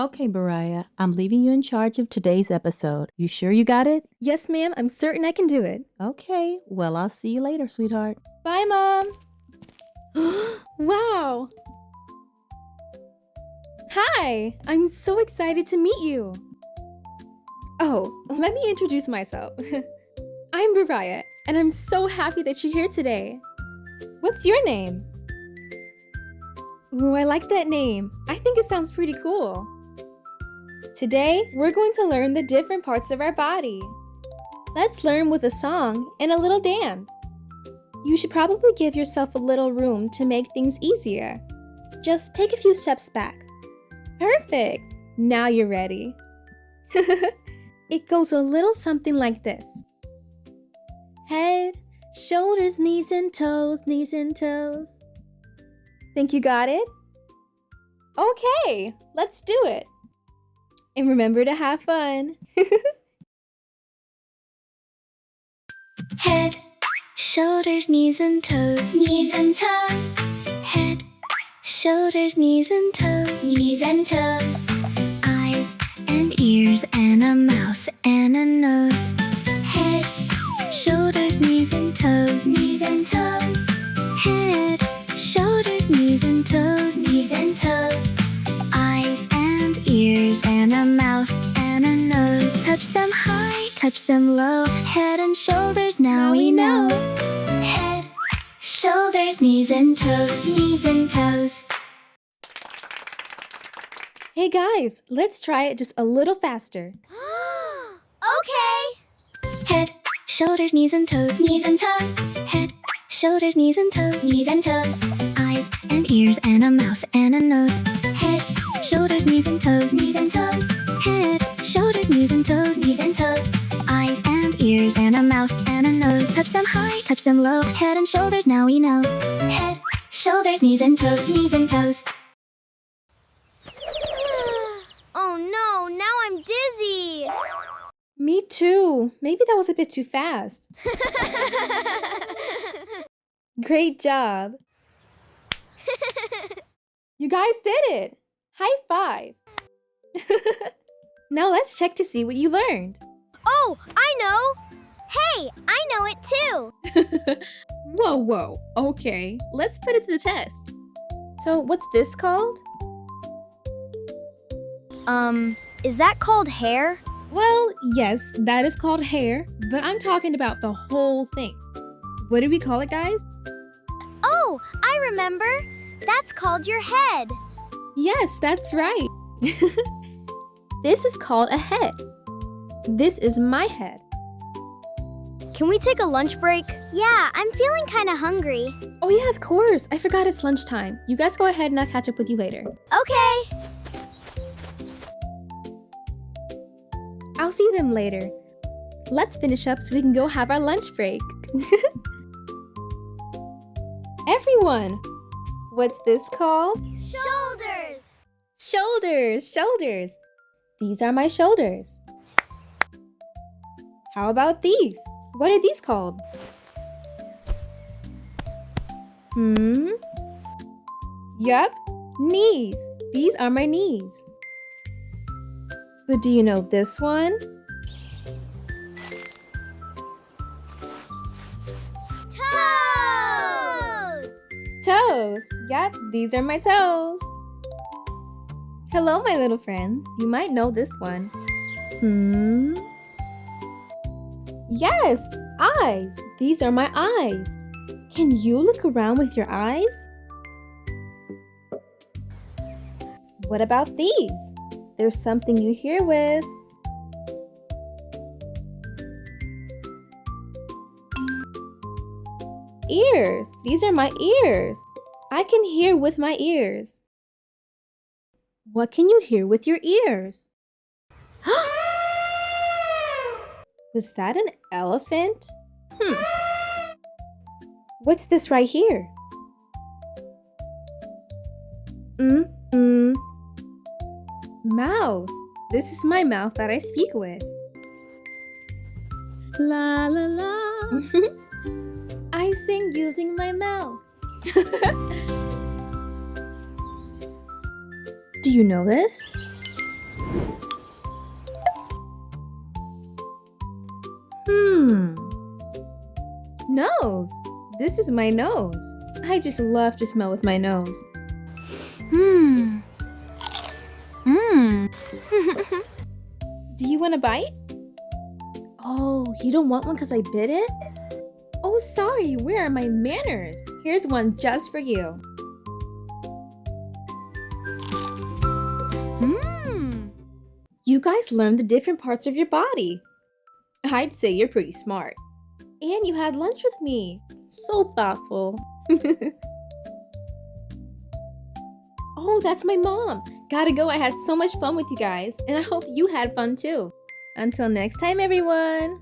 Okay, Bariya, I'm leaving you in charge of today's episode. You sure you got it? Yes, ma'am. I'm certain I can do it. Okay, well, I'll see you later, sweetheart. Bye, Mom. Wow. Hi. I'm so excited to meet you. Oh, let me introduce myself. I'm Bariya, and I'm so happy that you're here today. What's your name? Ooh, I like that name. I think it sounds pretty cool. Today, we're going to learn the different parts of our body. Let's learn with a song and a little dance. You should probably give yourself a little room to make things easier. Just take a few steps back. Perfect! Now you're ready. It goes a little something like this. Head, shoulders, knees and toes, knees and toes. Think you got it? Okay, let's do it. And remember to have fun. Head, shoulders, knees and toes, knees and toes. Head, shoulders, knees and toes, knees and toes. Eyes and ears and a mouth and a nose. Head, shoulders, knees and toes, knees and toes. Head, shoulders, knees and toes, knees and toes. Eyes and ears and a mouth and a nose. Touch them high, touch them low. Head and shoulders, now we know. Head, shoulders, knees and toes, knees and toes. Hey guys, let's try it just a little faster. Okay. Head, shoulders, knees and toes, knees and toes. Head, shoulders, knees and toes, knees and toes. Eyes and ears and a mouth and a nose. Head, shoulders, knees and toes, knees and toes. Head, shoulders, knees and toes, knees and toes. Eyes and ears and a mouth and a nose. Touch them high, touch them low. Head and shoulders, now we know. Head, shoulders, knees and toes, knees and toes. Oh no, now I'm dizzy. Me too. Maybe that was a bit too fast. Great job. You guys did it. High five. Now let's check to see what you learned. Oh, I know. Hey, I know it too. Whoa. Okay, let's put it to the test. So what's this called? Is that called hair? Well, yes, that is called hair, but I'm talking about the whole thing. What do we call it, guys? Oh, I remember. That's called your head. Yes, that's right. This is called a head. This is my head. Can we take a lunch break? Yeah, I'm feeling kind of hungry. Oh yeah, of course. I forgot it's lunchtime. You guys go ahead and I'll catch up with you later. Okay. I'll see them later. Let's finish up so we can go have our lunch break. Everyone, what's this called? Shoulders. Shoulders. These are my shoulders. How about these? What are these called? Yup, knees. These are my knees. But do you know this one? Toes. Toes. Yep, these are my toes. Hello, my little friends. You might know this one. Yes, eyes. These are my eyes. Can you look around with your eyes? What about these? There's something you hear with. Ears. These are my ears. I can hear with my ears. What can you hear with your ears? Was that an elephant? What's this right here? Mouth. This is my mouth that I speak with. La la la. I sing using my mouth. Do you know this? Nose. This is my nose. I just love to smell with my nose. Hmm. Do you want a bite? Oh, you don't want one because I bit it? Oh, sorry. Where are my manners? Here's one just for you. You guys learned the different parts of your body. I'd say you're pretty smart. And you had lunch with me. So thoughtful. Oh, that's my mom. Gotta go. I had so much fun with you guys, and I hope you had fun too. Until next time, everyone.